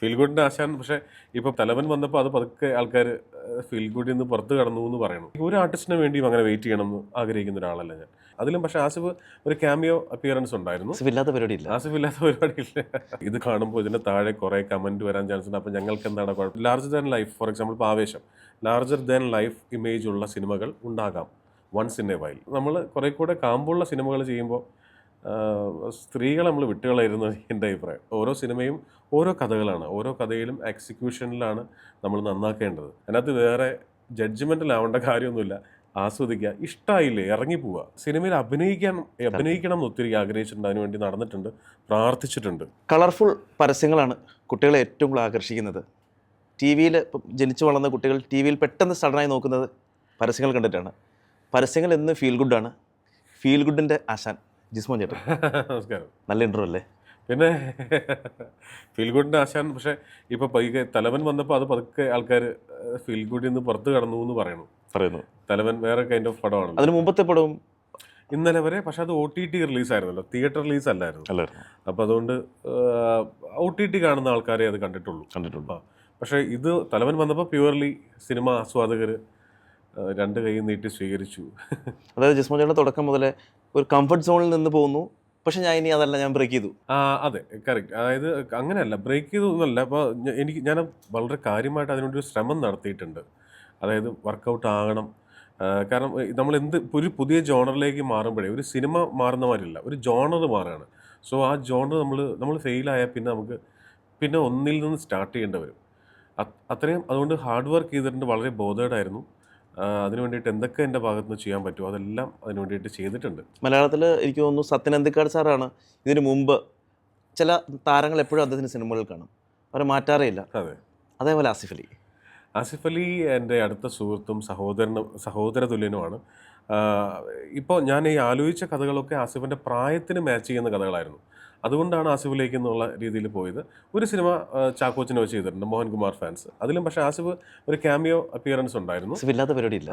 Feel ഗുഡിൻ്റെ ആശാൻ. പക്ഷേ ഇപ്പോൾ തലവൻ വന്നപ്പോൾ അത് പതുക്കെ ആൾക്കാർ ഫീൽ ഗുഡിൽ നിന്ന് പുറത്ത് കടന്നു എന്ന് പറയണം. ഒരു ആർട്ടിസ്റ്റിന് വേണ്ടിയും അങ്ങനെ വെയിറ്റ് ചെയ്യണം എന്ന് ആഗ്രഹിക്കുന്ന ഒരാളല്ല ഞാൻ. അതിലും പക്ഷേ ആസിഫ് ഒരു ക്യാമിയോ അപ്പിയറൻസ് ഉണ്ടായിരുന്നു. ഇല്ലാത്ത പരിപാടിയില്ല. ആസിഫ് ഇല്ലാത്ത പരിപാടിയില്ല. ഇത് കാണുമ്പോൾ ഇതിൻ്റെ താഴെ കുറേ കമൻറ്റ് വരാൻ ചാൻസ് ഉണ്ട്. അപ്പോൾ ഞങ്ങൾക്ക് എന്താണ് കുഴപ്പം? Larger than life, for example ഇപ്പോൾ ആവേശം, ലാർജർ ദാൻ ലൈഫ് ഇമേജ് ഉള്ള സിനിമകൾ ഉണ്ടാകാം വൺസ് ഇൻ എ വൈൽ. നമ്മൾ കുറേ കൂടെ കാമ്പുള്ള സിനിമകൾ ചെയ്യുമ്പോൾ സ്ത്രീകളെ നമ്മൾ വിട്ടുകളായിരുന്നു എൻ്റെ അഭിപ്രായം. ഓരോ സിനിമയും ഓരോ കഥകളാണ്, ഓരോ കഥയിലും എക്സിക്യൂഷനിലാണ് നമ്മൾ നന്നാക്കേണ്ടത്. അതിനകത്ത് വേറെ ജഡ്ജ്മെൻറ്റിലാവേണ്ട കാര്യമൊന്നുമില്ല. ആസ്വദിക്കുക, ഇഷ്ടമായില്ലേ ഇറങ്ങിപ്പോവുക. സിനിമയിൽ അഭിനയിക്കണം എന്ന് ഒത്തിരി ആഗ്രഹിച്ചിട്ടുണ്ട്, അതിനുവേണ്ടി നടന്നിട്ടുണ്ട്, പ്രാർത്ഥിച്ചിട്ടുണ്ട്. കളർഫുൾ പരസ്യങ്ങളാണ് കുട്ടികളെ ഏറ്റവും കൂടുതൽ ആകർഷിക്കുന്നത്. ടി വിയിൽ ജനിച്ചു വളർന്ന കുട്ടികൾ ടി വിയിൽ പെട്ടെന്ന് സഡനായി നോക്കുന്നത് പരസ്യങ്ങൾ കണ്ടിട്ടാണ്. പരസ്യങ്ങൾ എന്ന് ഫീൽ ഗുഡാണ്. ഫീൽ ഗുഡിൻ്റെ ആശാൻ ജിസ്മോൻ ചേട്ടൻ, നമസ്കാരം. നല്ല ഇൻട്രോ അല്ലേ? പിന്നെ ഫീൽ ഗുഡിൻ്റെ ആശാൻ. പക്ഷേ ഇപ്പോൾ പൈകെ തലവൻ വന്നപ്പോൾ അത് പതുക്കെ ആൾക്കാർ ഫീൽ ഗുഡിൽ നിന്ന് പുറത്ത് കടന്നു എന്ന് പറയുന്നു. തലവൻ വേറെ കൈൻഡ് ഓഫ് പടമാണ്. അതിന് മുമ്പത്തെ പടവും ഇന്നലെ വരെ, പക്ഷെ അത് OTT റിലീസായിരുന്നല്ലോ, തിയേറ്റർ റിലീസ് അല്ലായിരുന്നു. അപ്പോൾ അതുകൊണ്ട് OTT കാണുന്ന ആൾക്കാരെ അത് കണ്ടിട്ടുള്ളൂ. പക്ഷേ ഇത് തലവൻ വന്നപ്പോൾ പ്യുവർലി സിനിമ ആസ്വാദകർ രണ്ട് കൈ നീട്ടി സ്വീകരിച്ചു. അതായത് ജിസ്മോൻ ചേട്ടൻ്റെ തുടക്കം മുതലേ ഒരു കംഫർട്ട് സോണിൽ നിന്ന് പോകുന്നു, പക്ഷെ ഞാൻ ബ്രേക്ക് ചെയ്തു. അതെ, കറക്റ്റ്. അതായത് അങ്ങനെയല്ല, ബ്രേക്ക് ചെയ്തു എന്നല്ല. അപ്പോൾ ഞാൻ വളരെ കാര്യമായിട്ട് അതിനൊരു ശ്രമം നടത്തിയിട്ടുണ്ട്. അതായത് വർക്കൗട്ട് ആകണം. കാരണം നമ്മൾ ഒരു പുതിയ ജോണറിലേക്ക് മാറുമ്പോഴേ, ഒരു സിനിമ മാറുന്ന മാതിരില്ല, ഒരു ജോണർ മാറുകയാണ്. സോ ആ ജോണർ നമ്മൾ ഫെയിലായാൽ പിന്നെ നമുക്ക് പിന്നെ ഒന്നിൽ നിന്ന് സ്റ്റാർട്ട് ചെയ്യേണ്ടി വരും. അത്രയും അതുകൊണ്ട് ഹാർഡ് വർക്ക് ചെയ്തിട്ടുണ്ട്, വളരെ ബോധേഡായിരുന്നു. അതിനു വേണ്ടിയിട്ട് എന്തൊക്കെ എൻ്റെ ഭാഗത്ത് നിന്ന് ചെയ്യാൻ പറ്റുമോ അതെല്ലാം അതിന് വേണ്ടിയിട്ട് ചെയ്തിട്ടുണ്ട്. മലയാളത്തിൽ എനിക്ക് തോന്നുന്നു സത്യൻ അന്തിക്കാട് സാറാണ് ഇതിനു മുമ്പ് ചില താരങ്ങൾ എപ്പോഴും അദ്ദേഹത്തിൻ്റെ സിനിമകൾ കാണും, അവരെ മാറ്റാറേ ഇല്ല. അതെ, അതേപോലെ ആസിഫ് അലി എൻ്റെ അടുത്ത സുഹൃത്തും സഹോദര തുല്യനുമാണ്. ഇപ്പോൾ ഞാൻ ഈ ആലോചിച്ച കഥകളൊക്കെ ആസിഫിൻ്റെ പ്രായത്തിന് മാച്ച് ചെയ്യുന്ന കഥകളായിരുന്നു. അതുകൊണ്ടാണ് ആസിഫിലേക്ക് എന്നുള്ള രീതിയിൽ പോയത്. ഒരു സിനിമ ചാക്കോച്ചിനെ വെച്ച് ചെയ്തിട്ടുണ്ട്, മോഹൻകുമാർ ഫാൻസ്. അതിലും പക്ഷേ ആസിഫ് ഒരു ക്യാമിയോ അപ്പിയറൻസ് ഉണ്ടായിരുന്നു. ആസിഫ് ഇല്ലാത്ത പരിപാടിയില്ല.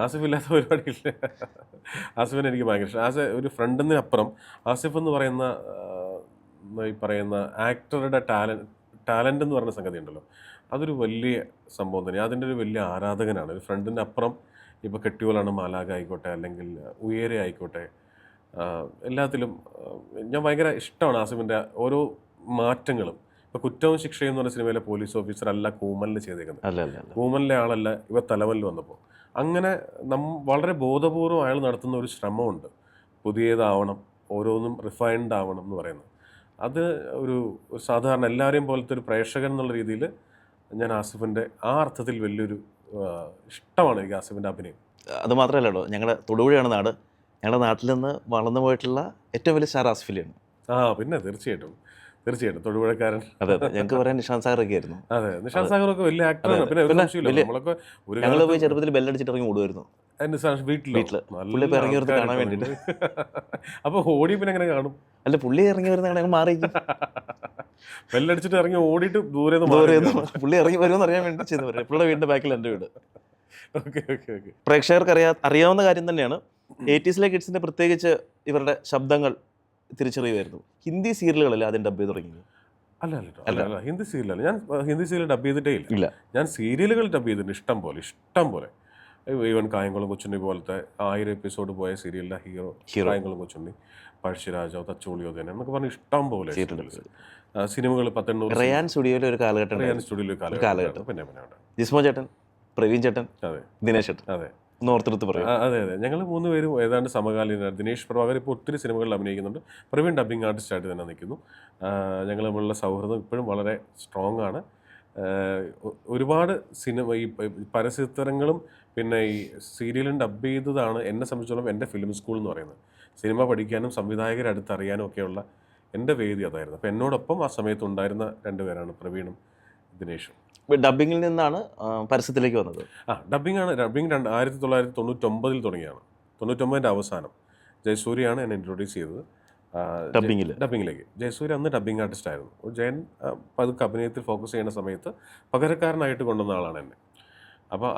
ആസിഫിനെ എനിക്ക് ഭയങ്കര ഇഷ്ടം. ഒരു ഫ്രണ്ടിന് അപ്പുറം ആസിഫ് എന്ന് പറയുന്ന ആക്ടറുടെ ടാലൻ്റ് എന്ന് പറയുന്ന സംഗതി ഉണ്ടല്ലോ, അതൊരു വലിയ സംഭവം തന്നെ. അതിൻ്റെ ഒരു വലിയ ആരാധകനാണ്. ഒരു ഫ്രണ്ടിന് അപ്പുറം ഇപ്പോൾ കെട്ടിയോളാണ് മാലാഖ ആയിക്കോട്ടെ, അല്ലെങ്കിൽ ഉയരെ ആയിക്കോട്ടെ, എല്ലാത്തിലും ഞാൻ ഭയങ്കര ഇഷ്ടമാണ് ആസിഫിൻ്റെ ഓരോ മാറ്റങ്ങളും. ഇപ്പോൾ കുറ്റവും ശിക്ഷയും എന്ന് പറഞ്ഞ സിനിമയിലെ പോലീസ് ഓഫീസർ അല്ല കൂമലിൽ ചെയ്തേക്കുന്നത്, കൂമലിലെ ആളല്ല ഇവ തലവനിൽ വന്നപ്പോൾ. അങ്ങനെ വളരെ ബോധപൂർവം അയാൾ നടത്തുന്ന ഒരു ശ്രമമുണ്ട്, പുതിയതാവണം, ഓരോന്നും റിഫൈൻഡ് ആവണം എന്ന് പറയുന്നത്. അത് ഒരു സാധാരണ എല്ലാവരെയും പോലത്തെ ഒരു പ്രേക്ഷകൻ എന്നുള്ള രീതിയിൽ ഞാൻ ആസിഫിൻ്റെ ആ അർത്ഥത്തിൽ വലിയൊരു ഇഷ്ടമാണ് എനിക്ക് ആസിഫിൻ്റെ അഭിനയം. അതുമാത്രമല്ലല്ലോ, ഞങ്ങളുടെ തൊടുപുഴയാണ് നാട്. ഞങ്ങളുടെ നാട്ടിൽ നിന്ന് വളർന്നു പോയിട്ടുള്ള ഏറ്റവും വലിയ സ്റ്റാർ ആസിഫ് അലിയാണ്. പിന്നെ തീർച്ചയായിട്ടും തൊടുപുഴക്കാരൻ. അതെ, ഞങ്ങൾക്ക് പറയാൻ നിഷാന്ത് സാഗറൊക്കെ ആയിരുന്നു. അതെ, നിഷാന്ത് സാഗറൊക്കെ വലിയ ആക്ടറാണ്. പിന്നെ ഞങ്ങൾ പോയി ചെറുപ്പത്തിൽ ബെല്ലടിച്ചിട്ട് ഇറങ്ങി ഓടുമായിരുന്നു വീട്ടില് പുള്ളി ഇറങ്ങി വരുന്നത് കാണാൻ വേണ്ടിയിട്ട്. അപ്പോൾ ഓടി പിന്നെ എങ്ങനെ കാണും? അല്ല, പുള്ളി ഇറങ്ങി വരുന്ന ഞങ്ങൾ മാറി ബെല്ലടിച്ചിട്ട് ഇറങ്ങി ഓടിയിട്ട് ദൂരെ പുള്ളി ഇറങ്ങി വരുമെന്ന് അറിയാൻ വേണ്ടി ചെയ്തവർ. പുള്ളിയുടെ വീടിന്റെ ബാക്കിൽ എൻ്റെ വീട്. ഓക്കെ. പ്രേക്ഷകർക്ക് അറിയാവുന്ന കാര്യം തന്നെയാണ്. 80s കിഡ്സിന്റെ പ്രത്യേകിച്ച് ഇവരുടെ ശബ്ദങ്ങൾ തിരിച്ചറിയുമായിരുന്നു. ഹിന്ദി സീരിയലുകളല്ല ആദ്യം ഡബ് ചെയ്ത് തുടങ്ങിയത്. അല്ല, ഹിന്ദി സീരിയലല്ല. ഞാൻ ഹിന്ദി സീരിയൽ ഡബ് ചെയ്തിട്ടേ ഇല്ല. ഞാൻ സീരിയലുകൾ ഡബ് ചെയ്തിട്ടുണ്ട് ഇഷ്ടം പോലെ. ഈവൻ കായംകുളം കൊച്ചുണ്ണി പോലത്തെ 1000 എപ്പിസോഡ് പോയ സീരിയലിലെ ഹീറോ കായംകുളം കൊച്ചുണ്ണി, പഴശ്ശിരാജോ, തച്ചോളിയോ തന്നെ എന്നൊക്കെ പറഞ്ഞ് ഇഷ്ടം പോലെ സിനിമകൾ 1800 റയാൻ സ്റ്റുഡിയോയിലെ ഒരു കാലഘട്ടം. പിന്നെ ജിസ്മോ ചേട്ടൻ, പ്രവീൺ ചേട്ടൻ, ദിനേശ് ചേട്ടൻ, അതെ, ഓർത്തെടുത്ത് പറയും. അതെ, ഞങ്ങൾ 3 പേരും ഏതാണ്ട് സമകാലീനമാണ്. ദിനേഷ് പ്രഭാകർ ഇപ്പോൾ ഒത്തിരി സിനിമകളിൽ അഭിനയിക്കുന്നുണ്ട്. പ്രവീൺ ഡബ്ബിംഗ് ആർട്ടിസ്റ്റായിട്ട് തന്നെ നിൽക്കുന്നു. ഞങ്ങൾ തമ്മിലുള്ള സൗഹൃദം ഇപ്പോഴും വളരെ സ്ട്രോങ് ആണ്. ഒരുപാട് സിനിമ ഈ പരസ്യത്തരങ്ങളും പിന്നെ ഈ സീരിയലും ഡബ് ചെയ്തതാണ് എന്നെ സംബന്ധിച്ചോളം എൻ്റെ ഫിലിം സ്കൂൾ എന്ന് പറയുന്നത്. സിനിമ പഠിക്കാനും സംവിധായകരെ അടുത്തറിയാനും ഒക്കെയുള്ള എൻ്റെ വേദി അതായിരുന്നു. അപ്പോൾ എന്നോടൊപ്പം ആ സമയത്ത് ഉണ്ടായിരുന്ന 2 പേരാണ് പ്രവീണും ദിനേഷും. ഡബ്ബിങ്ങിൽ നിന്നാണ് പരസ്യത്തിലേക്ക് വന്നത്. ഡബ്ബിംഗ് 1999 തുടങ്ങിയാണ്. 99ൻ്റെ അവസാനം ജയസൂര്യയാണ് എന്നെ ഇൻട്രൊഡ്യൂസ് ചെയ്തത് ഡബ്ബിങ്ങിലേക്ക്. ജയസൂര്യ അന്ന് ഡബ്ബിംഗ് ആർട്ടിസ്റ്റ് ആയിരുന്നു. ജയൻ പതുക്കെ അഭിനയത്തിൽ ഫോക്കസ് ചെയ്യുന്ന സമയത്ത് പകരക്കാരനായിട്ട് കൊണ്ടുവന്ന ആളാണ് എന്നെ. അപ്പോൾ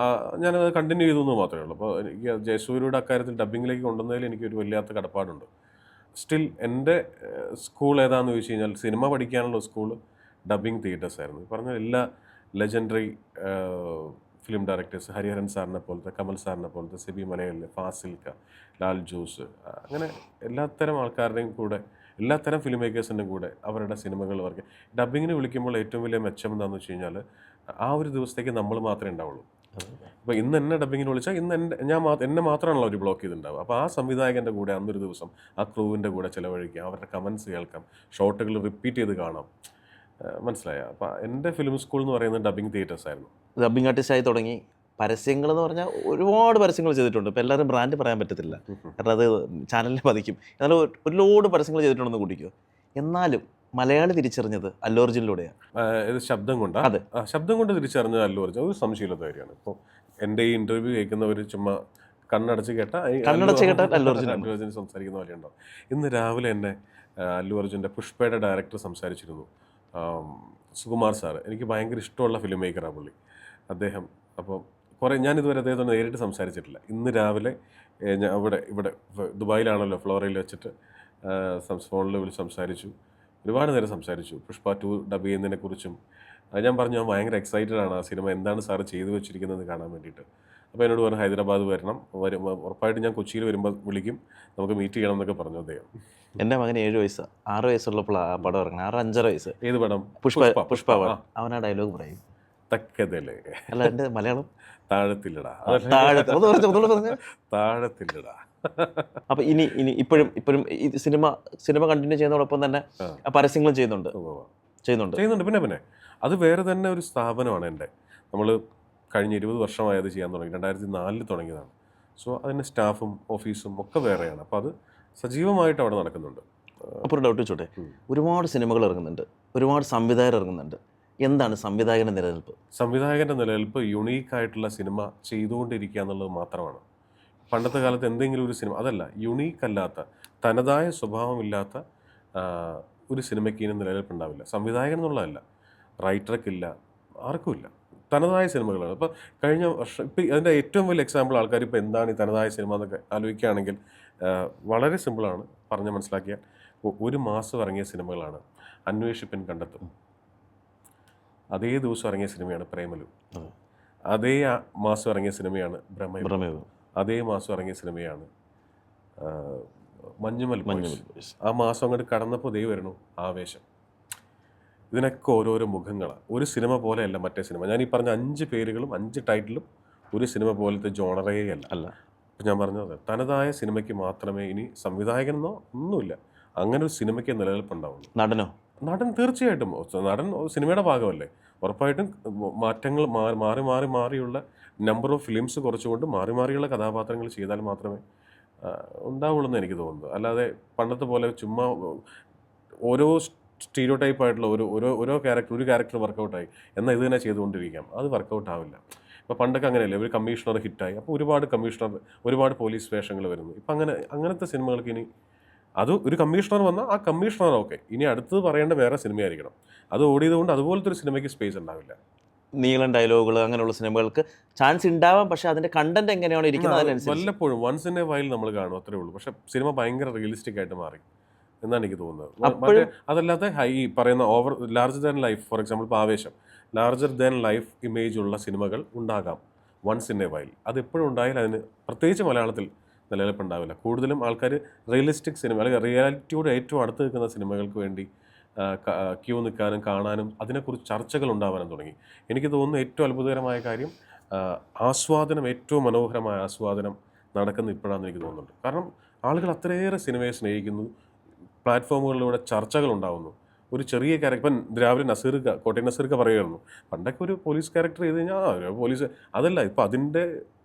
ഞാനത് കണ്ടിന്യൂ ചെയ്തു എന്ന് മാത്രമേ ഉള്ളൂ. അപ്പോൾ എനിക്ക് ജയസൂര്യയുടെ അക്കാര്യത്തിൽ ഡബ്ബിങ്ങിലേക്ക് കൊണ്ടുവന്നതിൽ എനിക്കൊരു വല്ലാത്ത കടപ്പാടുണ്ട്. സ്റ്റിൽ എൻ്റെ സ്കൂൾ ഏതാണെന്ന് ചോദിച്ചു കഴിഞ്ഞാൽ, സിനിമ പഠിക്കാനുള്ള സ്കൂൾ ഡബ്ബിംഗ് തിയേറ്റേഴ്സ് ആയിരുന്നു. പറഞ്ഞ എല്ലാ ലെജൻഡറി ഫിലിം ഡയറക്ടേഴ്സ്, ഹരിഹരൻ സാറിനെ പോലത്തെ, കമൽ സാറിനെ പോലത്തെ, സിബി മലയിൽ, ഫാസിൽക്ക, ലാൽ ജോസ്, അങ്ങനെ എല്ലാത്തരം ആൾക്കാരുടെയും കൂടെ, എല്ലാത്തരം ഫിലിം മേക്കേഴ്സിൻ്റെയും കൂടെ അവരുടെ സിനിമകൾ വർക്ക്. ഡബ്ബിങ്ങിന് വിളിക്കുമ്പോൾ ഏറ്റവും വലിയ മെച്ചം എന്താണെന്ന് വെച്ച് കഴിഞ്ഞാൽ ആ ഒരു ദിവസത്തേക്ക് നമ്മൾ മാത്രമേ ഉണ്ടാവുള്ളൂ. അപ്പോൾ ഇന്ന് എന്നെ ഡബ്ബിങ്ങിന് വിളിച്ചാൽ ഇന്ന് എന്നെ മാത്രമാണല്ലോ അവർ ബ്ലോക്ക് ചെയ്തിട്ടുണ്ടാവുക. അപ്പോൾ ആ സംവിധായകൻ്റെ കൂടെ അന്നൊരു ദിവസം ആ ക്രൂവിൻ്റെ കൂടെ ചിലവഴിക്കാം, അവരുടെ കമൻസ് കേൾക്കാം, ഷോട്ടുകൾ റിപ്പീറ്റ് ചെയ്ത് കാണാം. മനസ്സിലായ? അപ്പോൾ എൻ്റെ ഫിലിം സ്കൂൾ എന്ന് പറയുന്നത് ഡബ്ബിംഗ് തിയേറ്റേഴ്സ് ആയിരുന്നു. ഡബ്ബിംഗ് ആർട്ടിസ്റ്റായി തുടങ്ങി. പരസ്യങ്ങൾ എന്ന് പറഞ്ഞാൽ ഒരുപാട് പരസ്യങ്ങൾ ചെയ്തിട്ടുണ്ട്. ഇപ്പോൾ എല്ലാവരും ബ്രാൻഡ് പറയാൻ പറ്റത്തില്ല, കാരണം അത് ചാനലിനെ ബാധിക്കും. എന്നാലും ഒരു ലോഡ് പരസ്യങ്ങൾ ചെയ്തിട്ടുണ്ടെന്ന് കൂട്ടിക്കോ. എന്നാലും മലയാളി തിരിച്ചറിഞ്ഞത് അല്ലു അർജുനിലൂടെയാണ്. ഇത് ശബ്ദം കൊണ്ട്, അതെ, ശബ്ദം കൊണ്ട് തിരിച്ചറിഞ്ഞ അല്ലു അർജുൻ ഒരു സംശയമില്ലാത്ത കാര്യമാണ്. ഇപ്പോൾ എൻ്റെ ഈ ഇൻ്റർവ്യൂ കേൾക്കുന്നവർ ചുമ്മാ കണ്ണടച്ച് കേട്ടാൽ അല്ലു അർജുൻ സംസാരിക്കുന്ന പോലെ ഉണ്ടാവും. ഇന്ന് രാവിലെ എന്നെ അല്ലു അർജുൻ്റെ പുഷ്പയുടെ ഡയറക്ടർ സംസാരിച്ചിരുന്നു, സുകുമാർ സാറ്. എനിക്ക് ഭയങ്കര ഇഷ്ടമുള്ള ഫിലിം മേക്കറാണ് പുള്ളി, അദ്ദേഹം. അപ്പോൾ ഞാനിതുവരെ അദ്ദേഹത്തോട് നേരിട്ട് സംസാരിച്ചിട്ടില്ല. ഇന്ന് രാവിലെ ഞാൻ ഇവിടെ ദുബായിലാണല്ലോ, ഫ്ലോറയിൽ വെച്ചിട്ട് ഫോണിൽ വിളിച്ച് സംസാരിച്ചു. ഒരുപാട് നേരം സംസാരിച്ചു പുഷ്പ 2 ഡബ് ചെയ്യുന്നതിനെക്കുറിച്ചും. ഞാൻ പറഞ്ഞു ഞാൻ ഭയങ്കര എക്സൈറ്റഡ് ആണ് ആ സിനിമ എന്താണ് സാറ് ചെയ്തു വെച്ചിരിക്കുന്നത് കാണാൻ വേണ്ടിയിട്ട്. അപ്പോൾ എന്നോട് പറഞ്ഞു ഹൈദരാബാദ് വരണം, ഉറപ്പായിട്ട് ഞാൻ കൊച്ചിയിൽ വരുമ്പോൾ വിളിക്കും, നമുക്ക് മീറ്റ് ചെയ്യണം എന്നൊക്കെ പറഞ്ഞു അദ്ദേഹം. എൻ്റെ മകന് 7 വയസ്സ്, 6 വയസ്സുള്ളപ്പോൾ ആ പടം ഇറങ്ങണം, 6-5 വയസ്സ്. ഏത് പടം? പുഷ്പ. അവനാ ഡയലോഗ് പറയും, തക്കതല്ലേ അല്ല എൻ്റെ മലയാളം താഴത്തില്ലടാ, താഴത്തില്ലടാ. അപ്പൊ ഇനി ഇപ്പോഴും ഈ സിനിമ കണ്ടിന്യൂ ചെയ്യുന്നതോടൊപ്പം തന്നെ പരസ്യങ്ങളും ചെയ്യുന്നുണ്ട്. പിന്നെ അത് വേറെ തന്നെ ഒരു സ്ഥാപനമാണ്. നമ്മൾ കഴിഞ്ഞ 20 വർഷമായി അത് ചെയ്യാൻ തുടങ്ങി. 2004 തുടങ്ങിയതാണ്. സോ അതിൻ്റെ സ്റ്റാഫും ഓഫീസും ഒക്കെ വേറെയാണ്. അപ്പോൾ അത് സജീവമായിട്ട് അവിടെ നടക്കുന്നുണ്ട്. അപ്പോൾ ഒരു ഡൗട്ട് വെച്ചോട്ടെ, ഒരുപാട് സിനിമകൾ ഇറങ്ങുന്നുണ്ട്, ഒരുപാട് സംവിധായകർ ഇറങ്ങുന്നുണ്ട്. എന്താണ് സംവിധായകൻ്റെ നിലനിൽപ്പ്? സംവിധായകൻ്റെ നിലനിൽപ്പ് യുണീക്കായിട്ടുള്ള സിനിമ ചെയ്തുകൊണ്ടിരിക്കുക എന്നുള്ളത് മാത്രമാണ്. പണ്ടത്തെ കാലത്ത് എന്തെങ്കിലും ഒരു സിനിമ, അതല്ല, യുണീക്കല്ലാത്ത, തനതായ സ്വഭാവമില്ലാത്ത ഒരു സിനിമയ്ക്ക് ഇനി നിലനിൽപ്പുണ്ടാവില്ല. സംവിധായകൻ എന്നുള്ളതല്ല, റൈറ്റർക്കില്ല, ആർക്കുമില്ല. തനതായ സിനിമകളാണ്. ഇപ്പോൾ കഴിഞ്ഞ വർഷം, ഇപ്പോൾ അതിൻ്റെ ഏറ്റവും വലിയ എക്സാമ്പിൾ ആൾക്കാർ ഇപ്പോൾ എന്താണ് ഈ തനതായ സിനിമ എന്നൊക്കെ ആലോചിക്കുകയാണെങ്കിൽ വളരെ സിമ്പിളാണ് പറഞ്ഞ് മനസ്സിലാക്കിയാൽ. 1 മാസം ഇറങ്ങിയ സിനിമകളാണ് അന്വേഷിപ്പിൻ കണ്ടെത്തും, അതേ ദിവസം ഇറങ്ങിയ സിനിമയാണ് പ്രേമലു, അതേ മാസം ഇറങ്ങിയ സിനിമയാണ് ഭ്രമയുഗം, അതേ മാസം ഇറങ്ങിയ സിനിമയാണ് മഞ്ഞുമൽ. ആ മാസം അങ്ങോട്ട് കടന്നപ്പോൾ ദേ വരണു ആവേശം. ഇതിനൊക്കെ ഓരോരോ മുഖങ്ങളാണ്. ഒരു സിനിമ പോലെയല്ല മറ്റേ സിനിമ. ഞാൻ ഈ പറഞ്ഞ 5 പേരുകളും 5 ടൈറ്റിലും ഒരു സിനിമ പോലത്തെ ജോണറേ അല്ല. അപ്പം ഞാൻ പറഞ്ഞത് തനതായ സിനിമയ്ക്ക് മാത്രമേ ഇനി സംവിധായകനെന്നോ ഒന്നുമില്ല, അങ്ങനെ ഒരു സിനിമയ്ക്ക് നിലനിൽപ്പുണ്ടാവുള്ളൂ. നടൻ തീർച്ചയായിട്ടും, നടൻ സിനിമയുടെ ഭാഗമല്ലേ, ഉറപ്പായിട്ടും മാറ്റങ്ങൾ മാറിയുള്ള നമ്പർ ഓഫ് ഫിലിംസ് കുറച്ചുകൊണ്ട് മാറിയുള്ള കഥാപാത്രങ്ങൾ ചെയ്താൽ മാത്രമേ ഉണ്ടാവുള്ളൂ എന്ന് എനിക്ക് തോന്നുന്നത്. അല്ലാതെ പണ്ടത്തെ പോലെ ചുമ്മാ ഓരോ സ്റ്റീരിയോ ടൈപ്പ് ആയിട്ടുള്ള ഒരു ക്യാരക്ടർ വർക്കൗട്ടായി എന്നാൽ ഇത് തന്നെ ചെയ്തുകൊണ്ടിരിക്കാം, അത് വർക്കൗട്ട് ആവില്ല. ഇപ്പോൾ പണ്ടൊക്കെ അങ്ങനെയല്ലേ, ഒരു കമ്മീഷണർ ഹിറ്റായി, അപ്പോൾ ഒരുപാട് പോലീസ് വേഷങ്ങൾ വരുന്നു. ഇപ്പം അങ്ങനത്തെ സിനിമകൾക്ക് ഇനി അത് ഒരു കമ്മീഷണർ വന്നാൽ ആ കമ്മീഷണർ ഓക്കെ, ഇനി അടുത്തത് പറയേണ്ട വേറെ സിനിമയായിരിക്കണം. അത് ഓടിയതുകൊണ്ട് അതുപോലത്തെ ഒരു സിനിമയ്ക്ക് സ്പേസ് ഉണ്ടാവില്ല. നീളം ഡയലോഗുകൾ അങ്ങനെയുള്ള സിനിമകൾക്ക് ചാൻസ് ഉണ്ടാവാം, പക്ഷേ അതിൻ്റെ കണ്ടന്റ് എങ്ങനെയാണ് ഇരിക്കുന്നത് വല്ലപ്പോഴും വൺസ് ഇൻ എ വൈൽ നമ്മൾ കാണും, അത്രേ ഉള്ളൂ. പക്ഷേ സിനിമ ഭയങ്കര റിയലിസ്റ്റിക് ആയിട്ട് മാറി എന്നാണ് എനിക്ക് തോന്നുന്നത്. അതല്ലാതെ ഈ പറയുന്ന larger than life, for example ഇപ്പോൾ ആവേശം, ലാർജർ ദാൻ ലൈഫ് ഇമേജ് ഉള്ള സിനിമകൾ ഉണ്ടാകാം വൺസ് ഇൻ എ വൈൽ. അതെപ്പോഴും ഉണ്ടായാൽ അതിന് പ്രത്യേകിച്ച് മലയാളത്തിൽ നിലനിൽപ്പുണ്ടാവില്ല. കൂടുതലും ആൾക്കാർ റിയലിസ്റ്റിക് സിനിമ അല്ലെങ്കിൽ റിയാലിറ്റിയോട് ഏറ്റവും അടുത്ത് നിൽക്കുന്ന സിനിമകൾക്ക് വേണ്ടി ക്യൂ നിൽക്കാനും കാണാനും അതിനെക്കുറിച്ച് ചർച്ചകൾ ഉണ്ടാവാനും തുടങ്ങി. എനിക്ക് തോന്നുന്നു ഏറ്റവും അത്ഭുതകരമായ കാര്യം ആസ്വാദനം, ഏറ്റവും മനോഹരമായ ആസ്വാദനം നടക്കുന്ന ഇപ്പോഴാണെന്ന് എനിക്ക് തോന്നുന്നുണ്ട്. കാരണം ആളുകൾ അത്രയേറെ സിനിമയെ സ്നേഹിക്കുന്നു, പ്ലാറ്റ്ഫോമുകളിലൂടെ ചർച്ചകൾ ഉണ്ടാകുന്നു. ഒരു ചെറിയ ക്യാരക്ടർ, ഇപ്പം രാവിലെ കോട്ടയം നസീർക്ക പറയുമായിരുന്നു, പണ്ടൊക്കെ ഒരു പോലീസ് ക്യാരക്ടർ ചെയ്ത് കഴിഞ്ഞാൽ പോലീസ്, അതല്ല, ഇപ്പം അതിൻ്റെ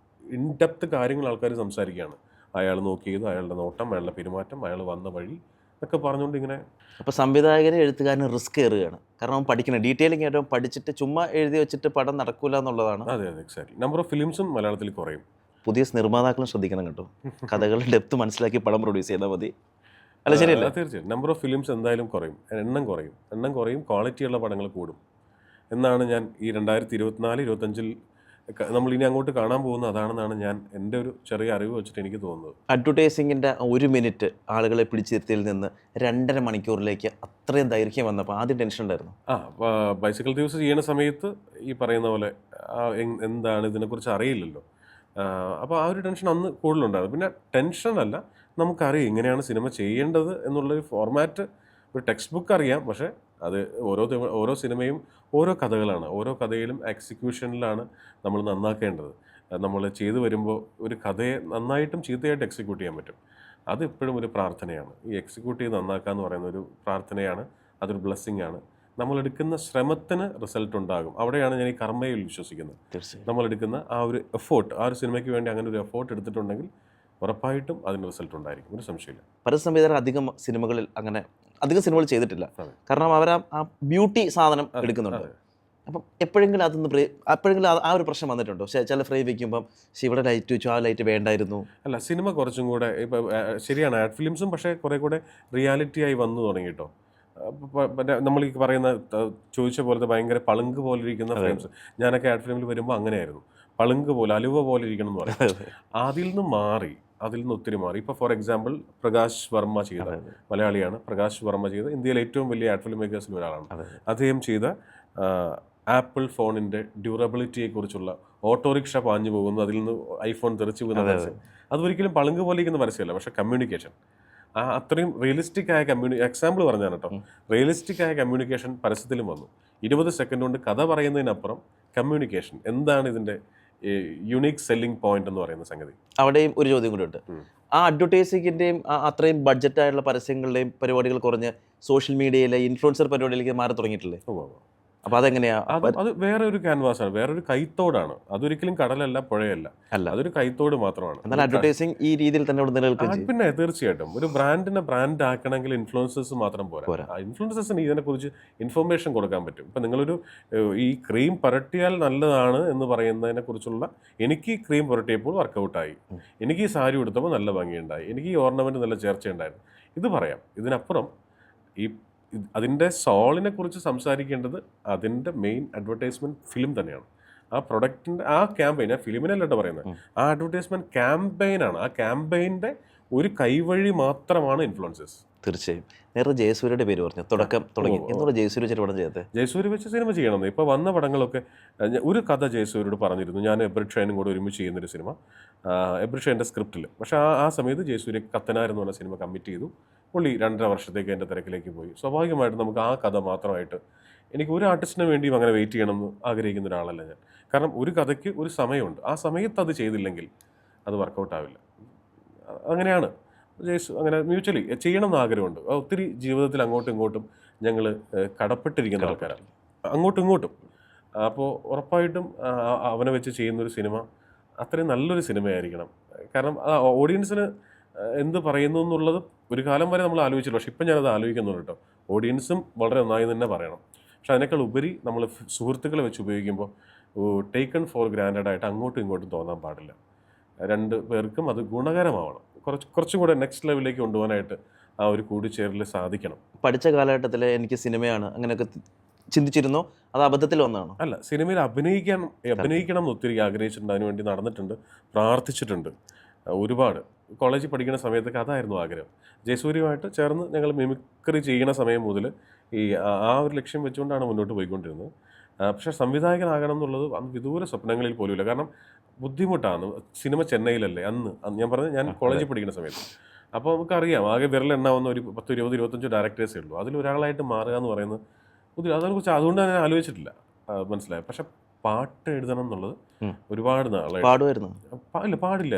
ഇൻഡെപ്ത് കാര്യങ്ങൾ ആൾക്കാർ സംസാരിക്കുകയാണ്. അയാൾ നോക്കിയത്, അയാളുടെ നോട്ടം, അയാളുടെ പെരുമാറ്റം, അയാൾ വന്ന വഴി ഒക്കെ പറഞ്ഞുകൊണ്ട് ഇങ്ങനെ. അപ്പോൾ സംവിധായകന് എഴുത്തുകാരന് റിസ്ക് കയറുകയാണ്, കാരണം പഠിക്കണം, ഡീറ്റെയിലിംഗ് ആയിട്ട് പഠിച്ചിട്ട് ചുമ്മാ എഴുതി വെച്ചിട്ട് പടം നടക്കില്ല എന്നുള്ളതാണ്. അതെ, എക്സാക്ട്ലി. നമ്പർ ഓഫ് ഫിലിംസും മലയാളത്തിൽ കുറയും. പുതിയ നിർമ്മാതാക്കളും ശ്രദ്ധിക്കണം കേട്ടോ, കഥകളുടെ ഡെപ്ത് മനസ്സിലാക്കി പടം പ്രൊഡ്യൂസ് ചെയ്താൽ മതി. അല്ല, ശരിയല്ല? തീർച്ചയായും നമ്പർ ഓഫ് ഫിലിംസ് എന്തായാലും കുറയും, എണ്ണം കുറയും, ക്വാളിറ്റിയുള്ള പടങ്ങൾ കൂടും എന്നാണ് ഞാൻ ഈ 2024-25 നമ്മൾ ഇനി അങ്ങോട്ട് കാണാൻ പോകുന്ന അതാണെന്നാണ് എൻ്റെ ഒരു ചെറിയ അറിവ് വെച്ചിട്ട് എനിക്ക് തോന്നുന്നത്. അഡ്വർടൈസിങ്ങിൻ്റെ 1 മിനിറ്റ് ആളുകളെ പിടിച്ചിരുത്തിയിൽ നിന്ന് 2.5 മണിക്കൂറിലേക്ക് അത്രയും ദൈർഘ്യം വന്നപ്പോൾ ആദ്യം ടെൻഷൻ ഉണ്ടായിരുന്നു. ബൈസിക്കിൾ ദിവസം ചെയ്യുന്ന സമയത്ത് ഈ പറയുന്ന പോലെ എന്താണ് ഇതിനെക്കുറിച്ച് അറിയില്ലല്ലോ. അപ്പോൾ ആ ഒരു ടെൻഷൻ അന്ന് കൂടുതലുണ്ടായിരുന്നു. പിന്നെ ടെൻഷനല്ല, നമുക്കറിയാം ഇങ്ങനെയാണ് സിനിമ ചെയ്യേണ്ടത് എന്നുള്ളൊരു ഫോർമാറ്റ്, ഒരു ടെക്സ്റ്റ് ബുക്ക് അറിയാം. പക്ഷേ അത് ഓരോ സിനിമയും ഓരോ കഥകളാണ്. ഓരോ കഥയിലും എക്സിക്യൂഷനിലാണ് നമ്മൾ നന്നാക്കേണ്ടത്. നമ്മൾ ചെയ്തു വരുമ്പോൾ ഒരു കഥയെ നന്നായിട്ടും ചീത്തയായിട്ട് എക്സിക്യൂട്ട് ചെയ്യാൻ പറ്റും. അത് എപ്പോഴും ഒരു പ്രാർത്ഥനയാണ്. ഈ എക്സിക്യൂട്ട് ചെയ്ത് നന്നാക്കുക എന്ന് പറയുന്ന ഒരു പ്രാർത്ഥനയാണ്, അതൊരു ബ്ലെസ്സിങ് ആണ്. നമ്മളെടുക്കുന്ന ശ്രമത്തിന് റിസൾട്ട് ഉണ്ടാകും. അവിടെയാണ് ഞാൻ ഈ കർമ്മയിൽ വിശ്വസിക്കുന്നത്. തീർച്ചയായും നമ്മളെടുക്കുന്ന ആ ഒരു എഫേർട്ട്, ആ ഒരു സിനിമയ്ക്ക് വേണ്ടി അങ്ങനെ ഒരു എഫേർട്ട് എടുത്തിട്ടുണ്ടെങ്കിൽ ഉറപ്പായിട്ടും അതിന് റിസൾട്ട് ഉണ്ടായിരിക്കും, ഒരു സംശയമില്ല. പരസ്യസംവിധായകർ അധികം സിനിമകൾ ചെയ്തിട്ടില്ല. അതെ. കാരണം അവർ ആ ബ്യൂട്ടി സാധനം എടുക്കുന്നുണ്ട്. അപ്പം എപ്പോഴെങ്കിലും ആ ഒരു പ്രശ്നം വന്നിട്ടുണ്ടോ? ചില ഫ്രെയിം വയ്ക്കുമ്പം ഇവിടെ ലൈറ്റ് വെച്ചു, ആ ലൈറ്റ് വേണ്ടായിരുന്നു. അല്ല, സിനിമ കുറച്ചും കൂടെ ഇപ്പോൾ ശരിയാണ്, ആഡ് ഫിലിംസും പക്ഷേ കുറേ കൂടെ റിയാലിറ്റി ആയി വന്നു തുടങ്ങി കേട്ടോ. നമ്മൾ ഈ പറയുന്ന ചോദിച്ച പോലത്തെ ഭയങ്കര പളുങ്ക് പോലെ ഇരിക്കുന്ന ഫ്രെയിംസ്, ഞാനൊക്കെ ആഡ് ഫിലിമിൽ വരുമ്പോൾ അങ്ങനെയായിരുന്നു. പളുങ്ക് പോലെ, അലുവ പോലെ ഇരിക്കണം എന്ന് പറയും. അതിൽ നിന്ന് ഒത്തിരി മാറി. ഇപ്പോൾ ഫോർ എക്സാമ്പിൾ പ്രകാശ് വർമ്മ ചെയ്ത, മലയാളിയാണ് പ്രകാശ് വർമ്മ ചെയ്ത, ഇന്ത്യയിലെ ഏറ്റവും വലിയ ആഡ് ഫിലിം മേക്കേഴ്സിൽ ഒരാളാണ്. അദ്ദേഹം ചെയ്ത ആപ്പിൾ ഫോണിൻ്റെ ഡ്യൂറബിലിറ്റിയെക്കുറിച്ചുള്ള ഓട്ടോറിക്ഷ പാഞ്ഞു പോകുന്നു, അതിൽ നിന്ന് ഐഫോൺ തെറിച്ചു പോകുന്ന പരസ്യം, അതൊരിക്കലും പളുങ്ക് പോലെ ഇരിക്കുന്ന പരസ്യമല്ല. പക്ഷേ കമ്മ്യൂണിക്കേഷൻ, അത്രയും റിയലിസ്റ്റിക് ആയ എക്സാമ്പിൾ പറഞ്ഞാണ് കേട്ടോ, റിയലിസ്റ്റിക് ആയ കമ്മ്യൂണിക്കേഷൻ പരസ്യത്തിലും വന്നു. 20 സെക്കൻഡ് കൊണ്ട് കഥ പറയുന്നതിനപ്പുറം കമ്മ്യൂണിക്കേഷൻ എന്താണ് ഇതിൻ്റെ യുണീക്ക് സെല്ലിംഗ് പോയിന്റ് എന്ന് പറയുന്ന സംഗതി. അവിടെയും ഒരു ചോദ്യം കൂടി ഉണ്ട്. ആ അഡ്വർടൈസിങ്ങിൻ്റെയും അത്രയും ബഡ്ജറ്റായുള്ള പരസ്യങ്ങളുടെയും പരിപാടികൾ കുറഞ്ഞ് സോഷ്യൽ മീഡിയയിലെ ഇൻഫ്ലുവൻസർ പരിപാടിയിലേക്ക് മാറി തുടങ്ങിയിട്ടില്ലേ? അപ്പോൾ അതെങ്ങനെയാ? അത് വേറെ ഒരു ക്യാൻവാസാണ്, വേറൊരു കൈത്തോടാണ്. അതൊരിക്കലും കടലല്ല, പുഴയല്ല, അതൊരു കൈത്തോട് മാത്രമാണ്. എന്നാൽ അഡ്വർടൈസിങ് ഈ രീതിയിൽ തന്നെ നിലനിൽക്കും. പിന്നെ തീർച്ചയായിട്ടും ഒരു ബ്രാൻഡിനെ ബ്രാൻഡ് ആക്കണമെങ്കിൽ ഇൻഫ്ലുവൻസേഴ്സ് മാത്രം പോരാ. ഇൻഫ്ലുവൻസേഴ്സിന് ഇതിനെക്കുറിച്ച് ഇൻഫർമേഷൻ കൊടുക്കാൻ പറ്റും. ഇപ്പം നിങ്ങളൊരു ഈ ക്രീം പുരട്ടിയാൽ നല്ലതാണ് എന്ന് പറയുന്നതിനെ കുറിച്ചുള്ള, എനിക്ക് ഈ ക്രീം പുരട്ടിയപ്പോൾ വർക്കൗട്ടായി, എനിക്ക് ഈ സാരി ഉടുത്തപ്പോൾ നല്ല ഭംഗിയുണ്ടായി, എനിക്ക് ഈ ഓർണമെൻറ്റ് നല്ല ചേർച്ചയുണ്ടായിരുന്നു, ഇത് പറയാം. ഇതിനപ്പുറം അതിൻ്റെ സോളിനെ കുറിച്ച് സംസാരിക്കേണ്ടത് അതിൻ്റെ മെയിൻ അഡ്വർടൈസ്മെൻറ്റ് ഫിലിം തന്നെയാണ്. ആ പ്രൊഡക്റ്റിൻ്റെ ആ ക്യാമ്പയിൻ, ആ ഫിലിമിനല്ലോ പറയുന്നത്, ആ അഡ്വർടൈസ്മെൻറ്റ് ക്യാമ്പയിനാണ്. ആ ക്യാമ്പയിൻ്റെ ഒരു കൈവഴി മാത്രമാണ് ഇൻഫ്ലുവൻസേഴ്സ്. തീർച്ചയായും. നേരത്തെ ജയസൂര്യയുടെ പേര് പറഞ്ഞു, തുടങ്ങി എന്നുള്ള ജയസൂര്യ വെച്ചിട്ട് പടം ചെയ്തത്. ജയസൂര്യ വെച്ച് സിനിമ ചെയ്യണമെന്ന് ഇപ്പോൾ വന്ന പടങ്ങളൊക്കെ, ഒരു കഥ ജയസൂര്യോട് പറഞ്ഞിരുന്നു, ഞാൻ എബ്രിഡ് ഷൈനും കൂടെ ഒരുമിച്ച് ചെയ്യുന്നൊരു സിനിമ, എബ്രിഡ് ഷൈൻ്റെ സ്ക്രിപ്റ്റിൽ. പക്ഷേ ആ സമയത്ത് ജയസൂര്യ കത്തനാർ എന്ന് പറഞ്ഞ സിനിമ കമ്മിറ്റ് ചെയ്തു. പുള്ളി 2.5 വർഷത്തേക്ക് എൻ്റെ തിരക്കിലേക്ക് പോയി. സ്വാഭാവികമായിട്ടും നമുക്ക് ആ കഥ മാത്രമായിട്ട്, എനിക്ക് ഒരു ആർട്ടിസ്റ്റിന് വേണ്ടിയും അങ്ങനെ വെയിറ്റ് ചെയ്യണമെന്ന് ആഗ്രഹിക്കുന്ന ഒരാളല്ല ഞാൻ. കാരണം ഒരു കഥയ്ക്ക് ഒരു സമയമുണ്ട്, ആ സമയത്ത് അത് ചെയ്തില്ലെങ്കിൽ അത് വർക്കൗട്ട് ആവില്ല. അങ്ങനെയാണ് അങ്ങനെ മ്യൂച്വലി ചെയ്യണമെന്ന് ആഗ്രഹമുണ്ട്. ഒത്തിരി ജീവിതത്തിൽ അങ്ങോട്ടും ഇങ്ങോട്ടും ഞങ്ങൾ കടപ്പെട്ടിരിക്കുന്ന ആൾക്കാരാണ്, അങ്ങോട്ടും ഇങ്ങോട്ടും. അപ്പോൾ ഉറപ്പായിട്ടും അവനെ വെച്ച് ചെയ്യുന്നൊരു സിനിമ അത്രയും നല്ലൊരു സിനിമയായിരിക്കണം. കാരണം ആ ഓഡിയൻസിന് എന്ത് പറയുന്നു എന്നുള്ളത് ഒരു കാലം വരെ നമ്മൾ ആലോചിച്ചില്ല. പക്ഷേ ഇപ്പം ഞാനത് ആലോചിക്കുന്നുണ്ട് കേട്ടോ. ഓഡിയൻസും വളരെ നന്നായി തന്നെ പറയണം. പക്ഷെ അതിനേക്കാൾ ഉപരി നമ്മൾ സുഹൃത്തുക്കളെ വെച്ച് ഉപയോഗിക്കുമ്പോൾ ടേക്കൺ ഫോർ ഗ്രാൻഡഡ് ആയിട്ട് അങ്ങോട്ടും ഇങ്ങോട്ടും തോന്നാൻ പാടില്ല. 2 പേർക്കും അത് ഗുണകരമാവണം. കുറച്ചും കൂടെ നെക്സ്റ്റ് ലെവലിലേക്ക് കൊണ്ടുപോകാനായിട്ട് ആ ഒരു കൂടിച്ചേരൽ സാധിക്കണം. പഠിച്ച കാലഘട്ടത്തിൽ എനിക്ക് സിനിമയാണ് അങ്ങനെയൊക്കെ ചിന്തിച്ചിരുന്നോ, അത് അബദ്ധത്തിൽ വന്നതാണോ? അല്ല, സിനിമയിൽ അഭിനയിക്കണം എന്ന് ഒത്തിരി ആഗ്രഹിച്ചിട്ടുണ്ട്, അതിനുവേണ്ടി നടന്നിട്ടുണ്ട്, പ്രാർത്ഥിച്ചിട്ടുണ്ട് ഒരുപാട്. കോളേജിൽ പഠിക്കുന്ന സമയത്തൊക്കെ അതായിരുന്നു ആഗ്രഹം. ജയസൂര്യയുമായിട്ട് ചേർന്ന് ഞങ്ങൾ മിമിക്രി ചെയ്യുന്ന സമയം മുതൽ ആ ഒരു ലക്ഷ്യം വെച്ചുകൊണ്ടാണ് മുന്നോട്ട് പോയിക്കൊണ്ടിരുന്നത്. പക്ഷേ സംവിധായകനാകണം എന്നുള്ളത് അന്ന് വിദൂര സ്വപ്നങ്ങളിൽ പോലുമില്ല. കാരണം ബുദ്ധിമുട്ടാണ്. സിനിമ ചെന്നൈയിലല്ലേ അന്ന് ഞാൻ പറഞ്ഞത്, ഞാൻ കോളേജിൽ പഠിക്കുന്ന സമയത്ത്. അപ്പോൾ നമുക്കറിയാം, ആകെ വിരലെണ്ണാവുന്ന ഒരു 10, 20, 25 ഡയറക്ടേഴ്സേ ഉള്ളൂ. അതിലൊരാളായിട്ട് മാറുക എന്ന് പറയുന്നത് അതിനെക്കുറിച്ച് അതുകൊണ്ട് ഞാൻ ആലോചിച്ചിട്ടില്ല, മനസ്സിലായി. പക്ഷെ പാട്ട് എഴുതണം എന്നുള്ളത് ഒരുപാട് നാളായി. പാടുമായിരുന്നു? ഇല്ല, പാടില്ല.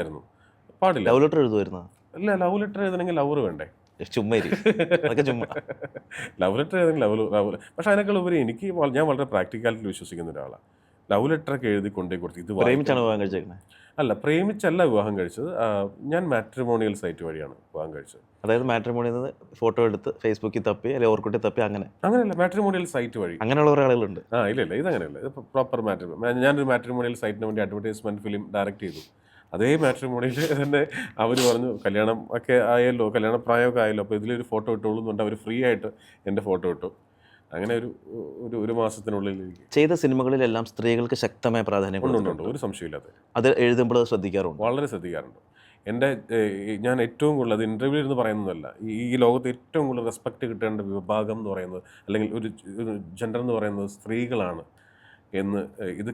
ലവ് ലെറ്റർ എഴുതുമായിരുന്നു? ഇല്ല, ലവ് ലെറ്റർ എഴുതണമെങ്കിൽ ലവർ വേണ്ടേ? ചുമ്മാ ലവ് ലെറ്റർ ഏതെങ്കിലും ലവ്. പക്ഷെ അതിനേക്കാൾ ഉപരി ഞാൻ വളരെ പ്രാക്ടിക്കാലിറ്റി വിശ്വസിക്കുന്ന ഒരാളാണ്. ലവ് ലെറ്ററൊക്കെ എഴുതി കൊണ്ടേ കൊടുത്ത് ഇത് പ്രേമിച്ചാണ് വിവാഹം കഴിച്ചേക്കുന്നത്? അല്ല, പ്രേമിച്ചല്ല വിവാഹം കഴിച്ചത്. ഞാൻ മാട്രിമോണിയൽ സൈറ്റ് വഴിയാണ് വിവാഹം കഴിച്ചത്. അതായത് മാട്രിമോണിയിൽ നിന്ന് ഫോട്ടോ എടുത്ത് ഫേസ്ബുക്കിൽ തപ്പി അല്ലെങ്കിൽ ഓർക്കുട്ടി തപ്പി അങ്ങനെയല്ല, മാട്രിമോണിയൽ സൈറ്റ് വഴി. അങ്ങനെയുള്ള കുറേ ആളുകളുണ്ട്. ഇല്ല, ഇതങ്ങനെയല്ല. ഇത് പ്രോപ്പർ ഞാനൊരു മാട്രിമോണിയൽ സൈറ്റിന് വേണ്ടി അഡ്വർടൈസ്മെൻറ്റ് ഫിലിം ഡയറക്റ്റ് ചെയ്തു. അതേ മാട്രിമോണിയിൽ തന്നെ അവർ പറഞ്ഞു, കല്യാണം ഒക്കെ ആയല്ലോ, കല്യാണ പ്രായമൊക്കെ ആയല്ലോ, അപ്പോൾ ഇതിലൊരു ഫോട്ടോ ഇട്ടോളൂ എന്നുണ്ട്. അവർ ഫ്രീ ആയിട്ട് എൻ്റെ ഫോട്ടോ ഇട്ടു. അങ്ങനെ ഒരു മാസത്തിനുള്ളിൽ ചെയ്ത സിനിമകളിലെല്ലാം സ്ത്രീകൾക്ക് ശക്തമായ പ്രാധാന്യം കൊടുക്കുന്നുണ്ട്. ഒരു സംശയമില്ലാതെ അത് എഴുതുമ്പോൾ ശ്രദ്ധിക്കാറുണ്ട്. വളരെ ശ്രദ്ധിക്കാറുണ്ട്. ഞാൻ ഏറ്റവും കൂടുതൽ അത് ഇൻ്റർവ്യൂ ഇരുന്ന് പറയുന്നതല്ല, ഈ ലോകത്ത് ഏറ്റവും കൂടുതൽ റെസ്പെക്റ്റ് കിട്ടേണ്ട വിഭാഗം എന്ന് പറയുന്നത്, അല്ലെങ്കിൽ ഒരു ജെൻഡർ എന്ന് പറയുന്നത് സ്ത്രീകളാണ് എന്ന് ഇത്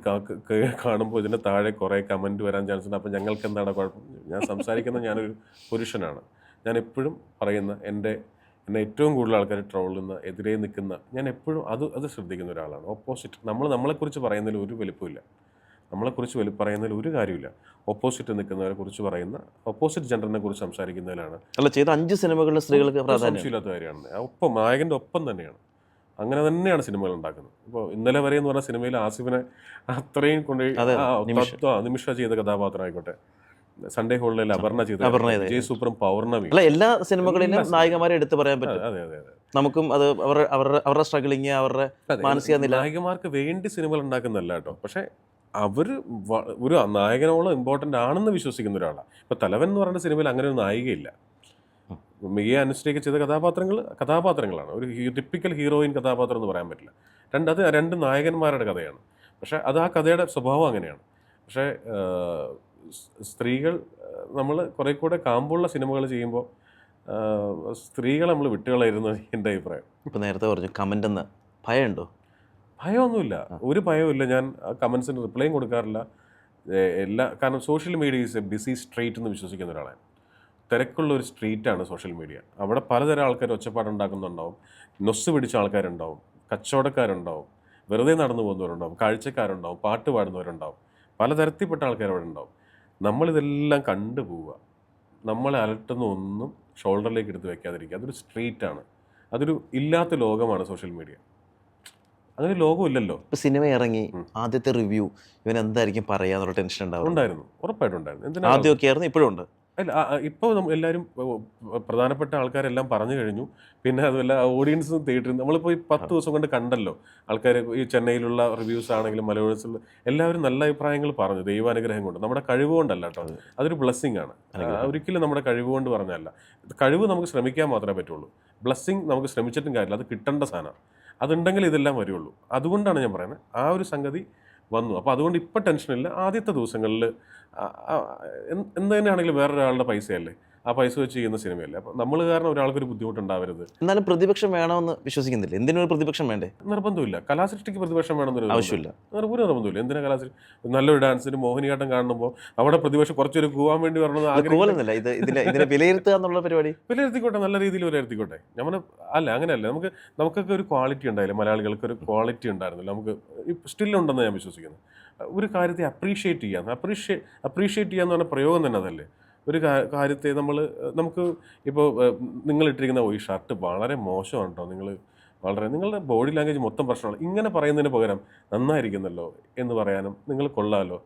കാണുമ്പോൾ ഇതിൻ്റെ താഴെ കുറേ കമൻറ്റ് വരാൻ ചാൻസ് ഉണ്ട്. അപ്പോൾ ഞങ്ങൾക്ക് എന്താണ് കുഴപ്പം? ഞാൻ സംസാരിക്കുന്നത് ഞാനൊരു പുരുഷനാണ്. ഞാൻ എപ്പോഴും പറയുന്ന എന്നെ ഏറ്റവും കൂടുതൽ ആൾക്കാർ ട്രോളുന്ന, എതിരെ നിൽക്കുന്ന, ഞാൻ എപ്പോഴും അത് ശ്രദ്ധിക്കുന്ന ഒരാളാണ്. ഓപ്പോസിറ്റ് നമ്മളെക്കുറിച്ച് പറയുന്നതിൽ ഒരു വലിപ്പമില്ല, നമ്മളെക്കുറിച്ച് പറയുന്നതിൽ ഒരു കാര്യമില്ല. ഓപ്പോസിറ്റ് നിൽക്കുന്നവരെ കുറിച്ച് പറയുന്ന, ഓപ്പോസിറ്റ് ജെൻഡറിനെ കുറിച്ച് സംസാരിക്കുന്നതിലാണ്. അല്ല, ചെയ്ത 5 സിനിമകളിൽ സ്ത്രീകൾക്ക് പ്രാധാന്യം സംശയമില്ലാത്ത കാര്യമാണ്. ഒപ്പം നായകൻ്റെ ഒപ്പം തന്നെയാണ്. അങ്ങനെ തന്നെയാണ് സിനിമകൾ ഉണ്ടാക്കുന്നത്. ഇപ്പോൾ ഇന്നലെ വരെ എന്ന് പറഞ്ഞ സിനിമയിൽ ആസിഫിനെ അത്രയും കൊണ്ട് നിമിഷ ചെയ്ത കഥാപാത്രം ആയിക്കോട്ടെ, സൺഡേ ഹോളിലെ അപർണ ചെയ്ത, ജയ് സൂപ്പറും പൗർണമി, അല്ല എല്ലാ സിനിമകളിലും നായികമാരെ എടുത്തു പറയാൻ പറ്റും. അതെ അതെ അതെ, നമുക്കും അത് അവരുടെ സ്ട്രഗിളിങ്, അവരുടെ മാനസിക നില. നായികമാർക്ക് വേണ്ടി സിനിമകൾ ഉണ്ടാക്കുന്നതല്ല കേട്ടോ, പക്ഷേ അവർ ഒരു നായകനോളം ഇമ്പോർട്ടൻ്റ് ആണെന്ന് വിശ്വസിക്കുന്ന ഒരാളാണ്. ഇപ്പോൾ തലവൻ എന്ന് പറയുന്ന സിനിമയിൽ അങ്ങനെ ഒരു നായികയില്ല. മികയെ അനുഷ്ഠിക്കുക ചെയ്ത കഥാപാത്രങ്ങളാണ്. ഒരു ടിപ്പിക്കൽ ഹീറോയിൻ കഥാപാത്രം എന്ന് പറയാൻ പറ്റില്ല. രണ്ട് നായകന്മാരുടെ കഥയാണ്. പക്ഷേ അത് ആ കഥയുടെ സ്വഭാവം അങ്ങനെയാണ്. പക്ഷേ സ്ത്രീകൾ, നമ്മൾ കുറേ കൂടെ കാമ്പുള്ള സിനിമകൾ ചെയ്യുമ്പോൾ സ്ത്രീകളെ നമ്മൾ വിട്ടുകളായിരുന്നു എൻ്റെ അഭിപ്രായം. ഇപ്പോൾ നേരത്തെ പറഞ്ഞു കമൻ്റ് എന്ന് ഭയമുണ്ടോ? ഭയമൊന്നുമില്ല, ഒരു ഭയവുമില്ല. ഞാൻ കമൻസിന് റിപ്ലൈയും കൊടുക്കാറില്ല. കാരണം social media is a busy street എന്ന് വിശ്വസിക്കുന്ന ഒരാളാണ്. തിരക്കുള്ള ഒരു സ്ട്രീറ്റാണ് സോഷ്യൽ മീഡിയ. അവിടെ പലതരം ആൾക്കാർ ഒച്ചപ്പാടുണ്ടാക്കുന്നുണ്ടാവും, നൊസ് പിടിച്ച ആൾക്കാരുണ്ടാവും, കച്ചവടക്കാരുണ്ടാവും, വെറുതെ നടന്നു പോകുന്നവരുണ്ടാവും, കാഴ്ചക്കാരുണ്ടാവും, പാട്ട് പാടുന്നവരുണ്ടാവും, പലതരത്തിൽപ്പെട്ട ആൾക്കാർ അവിടെ ഉണ്ടാവും. നമ്മളിതെല്ലാം കണ്ടു പോവുക. നമ്മളെ അലട്ടുന്ന ഒന്നും ഷോൾഡറിലേക്ക് എടുത്ത് വെക്കാതിരിക്കുക. അതൊരു സ്ട്രീറ്റാണ്, അതൊരു ഇല്ലാത്ത ലോകമാണ് സോഷ്യൽ മീഡിയ. അങ്ങനെ ലോകമില്ലല്ലോ. ഇപ്പോൾ സിനിമ ഇറങ്ങി ആദ്യത്തെ റിവ്യൂ ഇവൻ എന്തായിരിക്കും പറയാന്നുള്ള ടെൻഷൻ ഉണ്ടായിരുന്നു, ഉറപ്പായിട്ടുണ്ടായിരുന്നു. ആദ്യമൊക്കെ ആയിരുന്നു, ഇപ്പോഴും ഉണ്ട്. അല്ല, ഇപ്പോൾ എല്ലാവരും പ്രധാനപ്പെട്ട ആൾക്കാരെല്ലാം പറഞ്ഞു കഴിഞ്ഞു. പിന്നെ അതുമല്ല, ഓഡിയൻസ് തിയേറ്ററിൽ നമ്മളിപ്പോൾ ഈ 10 ദിവസം കൊണ്ട് കണ്ടല്ലോ ആൾക്കാർ. ഈ ചെന്നൈയിലുള്ള റിവ്യൂസ് ആണെങ്കിലും മലയാളത്തിൽ എല്ലാവരും നല്ല അഭിപ്രായങ്ങൾ പറഞ്ഞു. ദൈവാനുഗ്രഹം കൊണ്ട്, നമ്മുടെ കഴിവ് കൊണ്ടല്ല കേട്ടോ, അതൊരു ബ്ലെസ്സിങ് ആണ്. ഒരിക്കലും നമ്മുടെ കഴിവ് കൊണ്ട് പറഞ്ഞല്ല. കഴിവ് നമുക്ക് ശ്രമിക്കാൻ മാത്രമേ പറ്റുള്ളൂ. ബ്ലെസ്സിങ് നമുക്ക് ശ്രമിച്ചിട്ടും കാര്യമില്ല, അത് കിട്ടേണ്ട സാധനമാണ്. അതുണ്ടെങ്കിൽ ഇതെല്ലാം വരുള്ളൂ. അതുകൊണ്ടാണ് ഞാൻ പറയുന്നത്, ആ ഒരു സംഗതി വന്നു. അപ്പോൾ അതുകൊണ്ട് ഇപ്പം ടെൻഷനില്ല. ആദ്യത്തെ ദിവസങ്ങളിൽ എന്ത് തന്നെയാണെങ്കിലും വേറൊരാളുടെ പൈസയല്ലേ, ആ പൈസ വെച്ച് ചെയ്യുന്ന സിനിമയല്ലേ. അപ്പോൾ നമ്മൾ കാരണം ഒരാൾക്കൊരു ബുദ്ധിമുട്ടുണ്ടാവരുത്. എന്നാലും പ്രതിപക്ഷം വേണമെന്ന് വിശ്വസിക്കുന്നില്ല. എന്തിനൊരു പ്രതിപക്ഷം വേണ്ടേ? നിർബന്ധമില്ല. കലാസൃഷ്ടിക്ക് പ്രതിപക്ഷം വേണമെന്നൊരു ആവശ്യമില്ല, ഒരു നിർബന്ധമില്ല. എന്തിനാ കലാസൃഷ്ടി? നല്ലൊരു ഡാൻസിന് മോഹിനിയാട്ടം കാണുമ്പോൾ അവിടെ പ്രതിപക്ഷം കുറച്ചൊരു കൂവാൻ വേണ്ടി വരണമെന്ന് ആഗ്രഹിക്കുന്നില്ല. ഇതിനെ വിലയിരുത്തുക എന്നുള്ള പരിപാടി വിലയിരുത്തിക്കോട്ടെ, നല്ല രീതിയിൽ വിലയിരുത്തിക്കോട്ടെ. അങ്ങനെയല്ല, നമുക്കൊക്കെ ഒരു ക്വാളിറ്റി ഉണ്ടായില്ല, മലയാളികൾക്ക് ഒരു ക്വാളിറ്റി ഉണ്ടായിരുന്നില്ല. നമുക്ക് സ്റ്റില്ലുണ്ടെന്ന് ഞാൻ വിശ്വസിക്കുന്നു. ഒരു കാര്യത്തെ അപ്രീഷിയേറ്റ് ചെയ്യാന്ന് പറഞ്ഞ പ്രയോഗം തന്നെ അതല്ലേ. ഒരു കാര്യത്തെ നമുക്ക് ഇപ്പോൾ നിങ്ങളിട്ടിരിക്കുന്ന ഈ ഷർട്ട് വളരെ മോശമാണ് കേട്ടോ, നിങ്ങളുടെ ബോഡി ലാംഗ്വേജ് മൊത്തം പ്രശ്നമാണ്, ഇങ്ങനെ പറയുന്നതിന് പകരം നന്നായിരിക്കുന്നല്ലോ എന്ന് പറയാനും, നിങ്ങൾ കൊള്ളാമല്ലോ,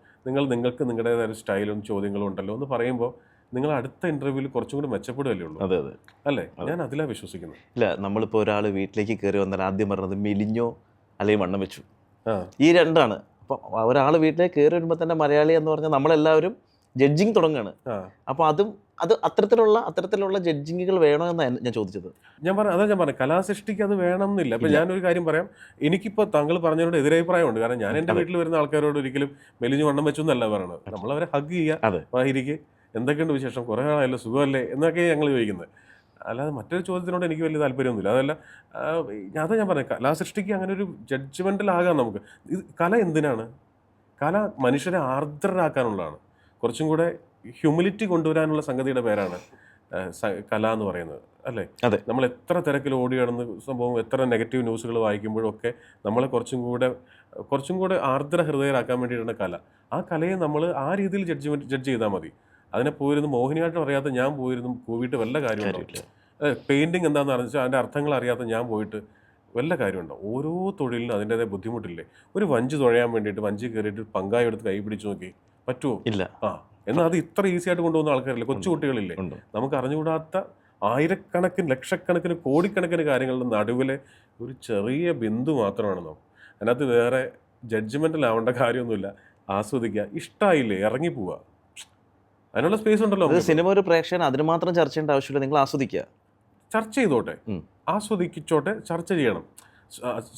നിങ്ങൾക്ക് നിങ്ങളുടേതായ ഒരു സ്റ്റൈലും ചോദ്യങ്ങളും ഉണ്ടല്ലോ എന്ന് പറയുമ്പോൾ നിങ്ങൾ അടുത്ത ഇൻ്റർവ്യൂവിൽ കുറച്ചും കൂടി മെച്ചപ്പെടുകയല്ലേ ഉള്ളൂ. അതെ അല്ലേ? ഞാൻ അതിലാണ് വിശ്വസിക്കുന്നത്. ഇല്ല, നമ്മളിപ്പോൾ ഒരാൾ വീട്ടിലേക്ക് കയറി വന്നാൽ ആദ്യം പറഞ്ഞത് മെലിഞ്ഞോ അല്ലെങ്കിൽ വണ്ണം വെച്ചു, ഈ രണ്ടാണ്. അപ്പോൾ ഒരാൾ വീട്ടിലേക്ക് കയറി വരുമ്പോൾ തന്നെ മലയാളി എന്ന് പറഞ്ഞാൽ നമ്മളെല്ലാവരും ജഡ്ജിങ് തുടങ്ങുകയാണ്. അപ്പോൾ അത് അത്തരത്തിലുള്ള ജഡ്ജിങ്ങുകൾ വേണമെന്നാണ് ഞാൻ ചോദിച്ചത്. ഞാൻ പറഞ്ഞു കലാസൃഷ്ടിക്ക് അത് വേണം എന്നില്ല. അപ്പം ഞാനൊരു കാര്യം പറയാം, എനിക്കിപ്പോൾ താങ്കൾ പറഞ്ഞതിനോട് എതിരഭിപ്രായമുണ്ട്. കാരണം ഞാൻ എൻ്റെ വീട്ടിൽ വരുന്ന ആൾക്കാരോട് ഒരിക്കലും മെലിഞ്ഞു വണ്ണം വെച്ചു എന്നല്ല പറയണത്. നമ്മളവരെ ഹഗ് ചെയ്യുക, വായിരിക്ക് എന്തൊക്കെയുണ്ട് വിശേഷം, കുറേ ആളല്ലോ, സുഖമല്ലേ എന്നൊക്കെ ഞങ്ങൾ ചോദിക്കുന്നത്. അല്ലാതെ മറ്റൊരു ചോദ്യത്തിനോട് എനിക്ക് വലിയ താല്പര്യമൊന്നുമില്ല. അതല്ല, ഞാൻ പറഞ്ഞത് കലാസൃഷ്ടിക്ക് അങ്ങനെ ഒരു ജഡ്ജ്മെൻറ്റലാകാം നമുക്ക്. കല എന്തിനാണ്? കല മനുഷ്യരെ ആർദ്രരാക്കാനുള്ളതാണ്. കുറച്ചും കൂടെ ഹ്യൂമിലിറ്റി കൊണ്ടുവരാനുള്ള സംഗതിയുടെ പേരാണ് കല എന്ന് പറയുന്നത്, അല്ലേ? നമ്മൾ എത്ര തിരക്കിൽ ഓടി കിടന്ന് സംഭവം, എത്ര നെഗറ്റീവ് ന്യൂസുകൾ വായിക്കുമ്പോഴൊക്കെ നമ്മളെ കുറച്ചും കൂടെ ആർദ്ര ഹൃദയരാക്കാൻ വേണ്ടിയിട്ടാണ് കല. ആ കലയെ നമ്മൾ ആ രീതിയിൽ ജഡ്ജ് ചെയ്താൽ മതി. അതിനെ പോയിരുന്നു മോഹിനിയാട്ടം അറിയാത്ത ഞാൻ പോയിരുന്നു കൂവിയിട്ട് വല്ല കാര്യമുണ്ടോ? പെയിൻറ്റിങ് എന്താണെന്ന് അറിഞ്ഞാൽ അതിൻ്റെ അർത്ഥങ്ങൾ അറിയാത്ത ഞാൻ പോയിട്ട് വല്ല കാര്യമുണ്ടോ? ഓരോ തൊഴിലിനും അതിൻ്റെതായ ബുദ്ധിമുട്ടില്ലേ? ഒരു വഞ്ചി തുഴയാൻ വേണ്ടിയിട്ട് വഞ്ചി കയറിയിട്ട് പങ്കായി എടുത്ത് കൈ പിടിച്ച് നോക്കി പറ്റുമോ? ഇല്ല. എന്നാൽ അത് ഇത്ര ഈസി ആയിട്ട് കൊണ്ടുപോകുന്ന ആൾക്കാരില്ലേ, കൊച്ചുകുട്ടികളില്ലേ? നമുക്ക് അറിഞ്ഞുകൂടാത്ത ആയിരക്കണക്കിന് ലക്ഷക്കണക്കിന് കോടിക്കണക്കിന് കാര്യങ്ങളുടെ നടുവിലെ ഒരു ചെറിയ ബിന്ദു മാത്രമാണ് നാം. അതിനകത്ത് വേറെ ജഡ്ജ്മെൻറ്റിലാവേണ്ട കാര്യമൊന്നുമില്ല. ആസ്വദിക്കുക, ഇഷ്ടമായില്ലേ ഇറങ്ങിപ്പോവുക, അതിനുള്ള സ്പേസ് ഉണ്ടല്ലോ. സിനിമ ഒരു പ്രേക്ഷകൻ അതിന് മാത്രം ചർച്ച ചെയ്യേണ്ട ആവശ്യമില്ല. നിങ്ങൾ ആസ്വദിക്കുക, ചർച്ച ചെയ്തോട്ടെ, ആസ്വദിച്ചോട്ടെ, ചർച്ച ചെയ്യണം.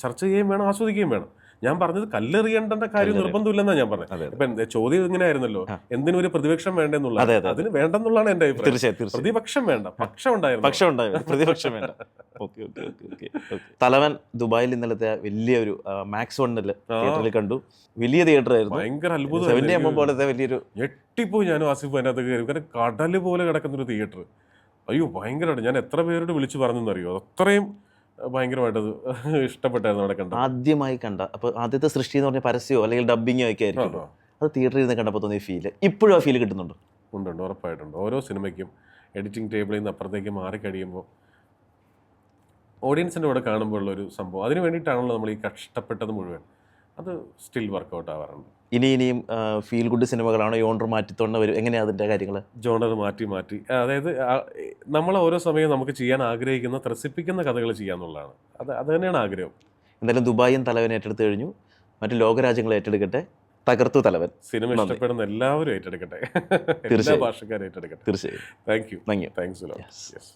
ചർച്ച ചെയ്യുകയും വേണം, ആസ്വദിക്കുകയും വേണം. ഞാൻ പറഞ്ഞത് കല്ലെറിയേണ്ട കാര്യം നിർബന്ധമില്ലെന്നാണ് ഞാൻ പറഞ്ഞത്. അതെ, ഇപ്പം ചോദ്യം ഇങ്ങനെയായിരുന്നല്ലോ, എന്തിനും ഒരു പ്രതിപക്ഷം വേണ്ടെന്നുള്ളത്. അതെ, അതെ. അതിന് വേണ്ടെന്നുള്ളതാണ് എൻ്റെ അഭിപ്രായം. തീർച്ചയായും പ്രതിപക്ഷം വേണ്ട, പക്ഷം ഉണ്ടായിരുന്നു. പക്ഷം ഉണ്ടായിരുന്നു, പ്രതിപക്ഷം വേണ്ട. Okay okay okay okay okay. തലവൻ ദുബായിൽ ഇന്നലത്തെ വലിയൊരു മാക്സ് 1 തിയേറ്ററിൽ കണ്ടു. വലിയ തിയേറ്റർ ആയിരുന്നു, ഭയങ്കര 70 mm അത്ഭുതം. പോലത്തെ വലിയൊരു. ഞെട്ടിപ്പോയി ഞാനും ആസിഫ് അതിനകത്ത് കയറി. കാരണം കടല് പോലെ കിടക്കുന്നൊരു തിയേറ്റർ. അയ്യോ ഭയങ്കരമായിട്ട്, ഞാൻ എത്ര പേരോട് വിളിച്ചു പറഞ്ഞെന്നറിയോ, അത്രയും ഭയങ്കരമായിട്ടത് ഇഷ്ടപ്പെട്ടായിരുന്നു അവിടെ കണ്ടത്. ആദ്യമായി കണ്ട, അപ്പോൾ ആദ്യത്തെ സൃഷ്ടി എന്ന് പറഞ്ഞ പരസ്യമോ അല്ലെങ്കിൽ ഡബ്ബിങ്ങോ ഒക്കെ ആയിരിക്കും. അത് തിയേറ്ററിൽ നിന്ന് കണ്ടപ്പോൾ തോന്നിയ ഫീല് ഇപ്പോഴും ആ ഫീല് കിട്ടുന്നുണ്ട്. ഉണ്ട്, ഉറപ്പായിട്ടുണ്ട്. ഓരോ സിനിമയ്ക്കും എഡിറ്റിംഗ് ടേബിളിൽ നിന്ന് അപ്പുറത്തേക്ക് മാറിക്കഴിയുമ്പോൾ ഓഡിയൻസിൻ്റെ കൂടെ കാണുമ്പോൾ ഉള്ളൊരു സംഭവം, അതിന് വേണ്ടിയിട്ടാണല്ലോ നമ്മൾ ഈ കഷ്ടപ്പെട്ടത് മുഴുവൻ. അത് സ്റ്റിൽ വർക്കൗട്ട് ആവാറുണ്ട്. ഇനിയും ഫീൽ ഗുഡ് സിനിമകളാണോ, യോണ്ടർ മാറ്റിത്തോണ്ട് വരും, എങ്ങനെയാണ് അതിൻ്റെ കാര്യങ്ങൾ? ജോണർ മാറ്റി അതായത് നമ്മൾ ഓരോ സമയം നമുക്ക് ചെയ്യാൻ ആഗ്രഹിക്കുന്ന ത്രസിപ്പിക്കുന്ന കഥകൾ ചെയ്യാന്നുള്ളതാണ്. അത് തന്നെയാണ് ആഗ്രഹം. എന്തായാലും ദുബായും തലവൻ ഏറ്റെടുത്ത് കഴിഞ്ഞു, മറ്റു ലോകരാജ്യങ്ങൾ ഏറ്റെടുക്കട്ടെ. തകർത്തു തലവൻ. സിനിമ ഇഷ്ടപ്പെടുന്ന എല്ലാവരും ഏറ്റെടുക്കട്ടെ, എല്ലാ ഭാഷക്കാരും ഏറ്റെടുക്കട്ടെ. തീർച്ചയായും. Thank you. Thank you. Thanks.